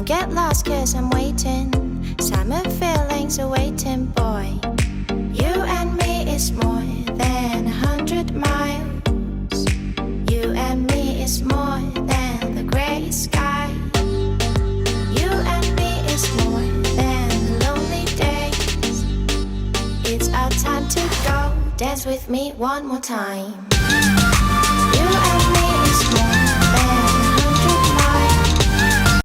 Don't get lost cause I'm waiting. Summer feelings are waiting, boy. You and me is more than 100 miles. You and me is more than the gray sky. You and me is more than the lonely days. It's our time to go. Dance with me one more time. You and me